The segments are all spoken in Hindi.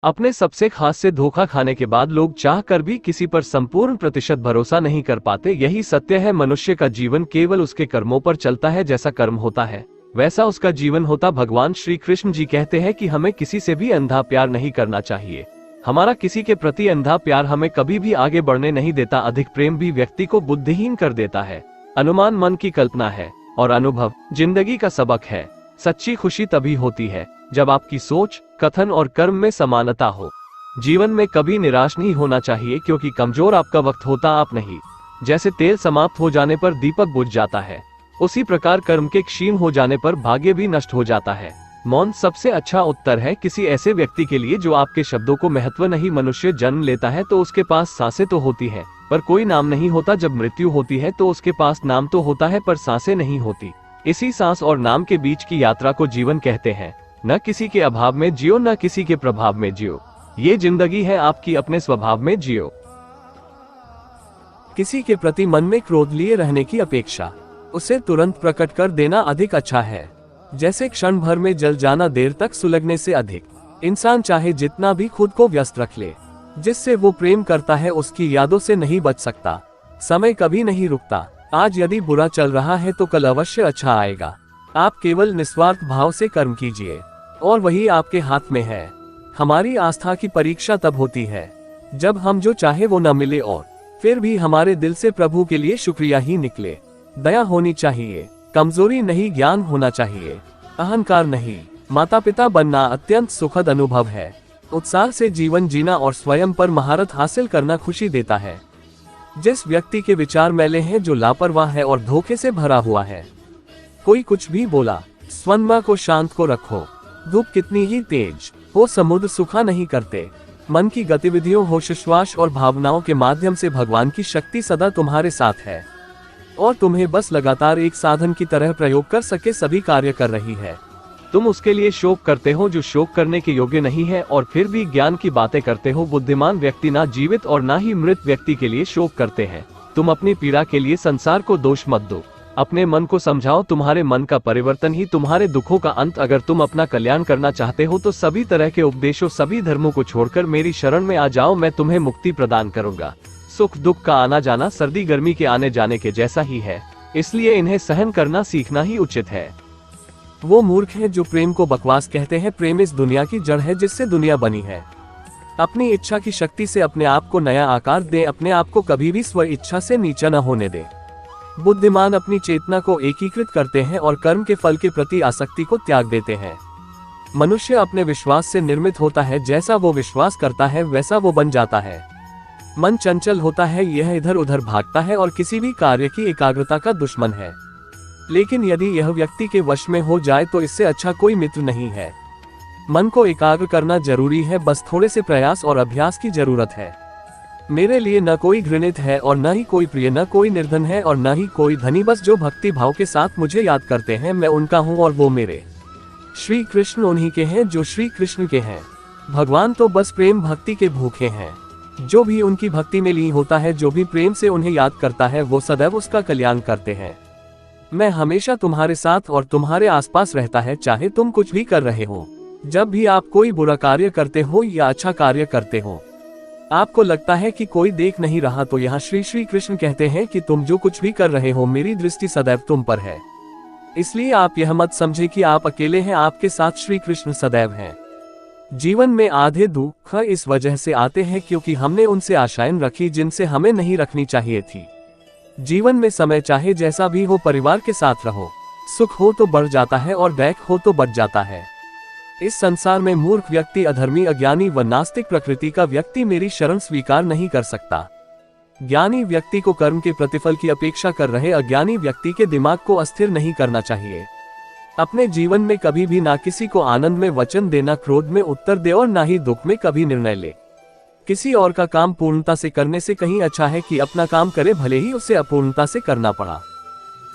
अपने सबसे खास से धोखा खाने के बाद लोग चाह कर भी किसी पर संपूर्ण प्रतिशत भरोसा नहीं कर पाते। यही सत्य है। मनुष्य का जीवन केवल उसके कर्मों पर चलता है। जैसा कर्म होता है वैसा उसका जीवन होता। भगवान श्री कृष्ण जी कहते हैं कि हमें किसी से भी अंधा प्यार नहीं करना चाहिए। हमारा किसी के प्रति अंधा प्यार हमें कभी भी आगे बढ़ने नहीं देता। अधिक प्रेम भी व्यक्ति को बुद्धिहीन कर देता है। अनुमान मन की कल्पना है और अनुभव जिंदगी का सबक है। सच्ची खुशी तभी होती है जब आपकी सोच, कथन और कर्म में समानता हो। जीवन में कभी निराश नहीं होना चाहिए, क्योंकि कमजोर आपका वक्त होता आप नहीं। जैसे तेल समाप्त हो जाने पर दीपक बुझ जाता है, उसी प्रकार कर्म के क्षीण हो जाने पर भाग्य भी नष्ट हो जाता है। मौन सबसे अच्छा उत्तर है किसी ऐसे व्यक्ति के लिए जो आपके शब्दों को महत्व नहीं। मनुष्य जन्म लेता है तो उसके पास सांसें तो होती है पर कोई नाम नहीं होता। जब मृत्यु होती है तो उसके पास नाम तो होता है पर सांसें नहीं होती। इसी सांस और नाम के बीच की यात्रा को जीवन कहते हैं। न किसी के अभाव में जियो, न किसी के प्रभाव में जियो। ये जिंदगी है आपकी, अपने स्वभाव में जियो। किसी के प्रति मन में क्रोध लिए रहने की अपेक्षा उसे तुरंत प्रकट कर देना अधिक अच्छा है। जैसे क्षण भर में जल जाना देर तक सुलगने से अधिक। इंसान चाहे जितना भी खुद को व्यस्त रख ले, जिससे वो प्रेम करता है उसकी यादों से नहीं बच सकता। समय कभी नहीं रुकता। आज यदि बुरा चल रहा है तो कल अवश्य अच्छा आएगा। आप केवल निस्वार्थ भाव से कर्म कीजिए और वही आपके हाथ में है। हमारी आस्था की परीक्षा तब होती है जब हम जो चाहे वो न मिले और फिर भी हमारे दिल से प्रभु के लिए शुक्रिया ही निकले। दया होनी चाहिए, कमजोरी नहीं, ज्ञान होना चाहिए, अहंकार नहीं। माता पिता बनना अत्यंत सुखद अनुभव है। उत्साह से जीवन जीना और स्वयं पर महारत हासिल करना खुशी देता है। जिस व्यक्ति के विचार मैले हैं, जो लापरवाह है और धोखे से भरा हुआ है, कोई कुछ भी बोला, स्वनमा को शांत को रखो। धूप कितनी ही तेज हो, समुद्र सूखा नहीं करते। मन की गतिविधियों, होश, श्वास और भावनाओं के माध्यम से भगवान की शक्ति सदा तुम्हारे साथ है और तुम्हें बस लगातार एक साधन की तरह प्रयोग कर सके सभी कार्य कर रही है। तुम उसके लिए शोक करते हो जो शोक करने के योग्य नहीं है और फिर भी ज्ञान की बातें करते हो। बुद्धिमान व्यक्ति ना जीवित और ना ही मृत व्यक्ति के लिए शोक करते हैं। तुम अपनी पीड़ा के लिए संसार को दोष मत दो, अपने मन को समझाओ। तुम्हारे मन का परिवर्तन ही तुम्हारे दुखों का अंत। अगर तुम अपना कल्याण करना चाहते हो तो सभी तरह के उपदेशों, सभी धर्मों को छोड़कर मेरी शरण में आ जाओ। मैं तुम्हें मुक्ति प्रदान करूंगा। सुख दुख का आना जाना सर्दी गर्मी के आने जाने के जैसा ही है, इसलिए इन्हें सहन करना सीखना ही उचित है। वो मूर्ख है जो प्रेम को बकवास कहते हैं। प्रेम इस दुनिया की जड़ है जिससे दुनिया बनी है। अपनी इच्छा की शक्ति से अपने आप को नया आकार दे। अपने आप को कभी भी स्व इच्छा से नीचा न होने दे। बुद्धिमान अपनी चेतना को एकीकृत करते हैं और कर्म के फल के प्रति आसक्ति को त्याग देते हैं। मनुष्य अपने विश्वास से निर्मित होता है। जैसा वो विश्वास करता है वैसा वो बन जाता है। मन चंचल होता है, यह इधर उधर भागता है और किसी भी कार्य की एकाग्रता का दुश्मन है। लेकिन यदि यह व्यक्ति के वश में हो जाए तो इससे अच्छा कोई मित्र नहीं है। मन को एकाग्र करना जरूरी है, बस थोड़े से प्रयास और अभ्यास की जरूरत है। मेरे लिए न कोई घृणित है और न ही कोई प्रिय, न कोई निर्धन है और न ही कोई धनी। बस जो भक्ति भाव के साथ मुझे याद करते हैं, मैं उनका हूँ और वो मेरे। श्री कृष्ण उन्हीं के हैं जो श्री कृष्ण के हैं। भगवान तो बस प्रेम भक्ति के भूखे हैं। जो भी उनकी भक्ति में लीन होता है, जो भी प्रेम से उन्हें याद करता है, वो सदैव उसका कल्याण करते हैं। मैं हमेशा तुम्हारे साथ और तुम्हारे आसपास रहता है, चाहे तुम कुछ भी कर रहे हो। जब भी आप कोई बुरा कार्य करते हो या अच्छा कार्य करते हो, आपको लगता है कि कोई देख नहीं रहा, तो यहाँ श्री कृष्ण कहते हैं कि तुम जो कुछ भी कर रहे हो, मेरी दृष्टि सदैव तुम पर है। इसलिए आप यह मत समझे कि आप अकेले हैं, आपके साथ श्री कृष्ण सदैव हैं। जीवन में आधे दुख इस वजह से आते हैं क्योंकि हमने उनसे आशाएं रखी जिनसे हमें नहीं रखनी चाहिए थी। जीवन में समय चाहे जैसा भी हो, परिवार के साथ रहो। सुख हो तो बढ़ जाता है और बैक हो तो बढ़ जाता है। इस संसार में मूर्ख व्यक्ति, अधर्मी, अज्ञानी व नास्तिक प्रकृति का व्यक्ति मेरी शरण स्वीकार नहीं कर सकता। ज्ञानी व्यक्ति को कर्म के प्रतिफल की अपेक्षा कर रहे अज्ञानी व्यक्ति के दिमाग को अस्थिर नहीं करना चाहिए। अपने जीवन में कभी भी ना किसी को आनंद में वचन देना, क्रोध में उत्तर दे और ना ही दुख में कभी निर्णय ले। किसी और का काम पूर्णता से करने से कहीं अच्छा है कि अपना काम करे, भले ही उसे अपूर्णता से करना पड़ा।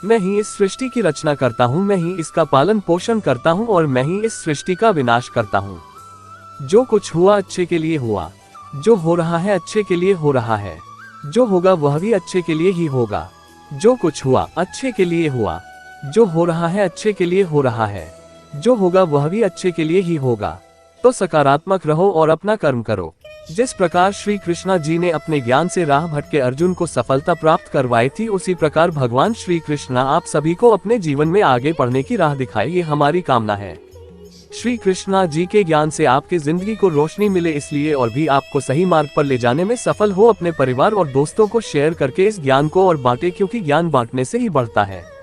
मैं ही इस सृष्टि की रचना करता हूँ, मैं ही इसका पालन पोषण करता हूँ और मैं ही इस सृष्टि का विनाश करता हूँ। जो कुछ हुआ अच्छे के लिए हुआ, जो हो रहा है अच्छे के लिए हो रहा है, जो होगा वह भी अच्छे के लिए ही होगा। जो कुछ हुआ अच्छे के लिए हुआ, जो हो रहा है अच्छे के लिए हो रहा है, जो होगा वह भी अच्छे के लिए ही होगा। तो सकारात्मक रहो और अपना कर्म करो। जिस प्रकार श्री कृष्णा जी ने अपने ज्ञान से राह भटके अर्जुन को सफलता प्राप्त करवाई थी, उसी प्रकार भगवान श्री कृष्णा आप सभी को अपने जीवन में आगे बढ़ने की राह दिखाए, ये हमारी कामना है। श्री कृष्णा जी के ज्ञान से आपकी जिंदगी को रोशनी मिले, इसलिए और भी आपको सही मार्ग पर ले जाने में सफल हो। अपने परिवार और दोस्तों को शेयर करके इस ज्ञान को और बांटे, क्योंकि ज्ञान बांटने से ही बढ़ता है।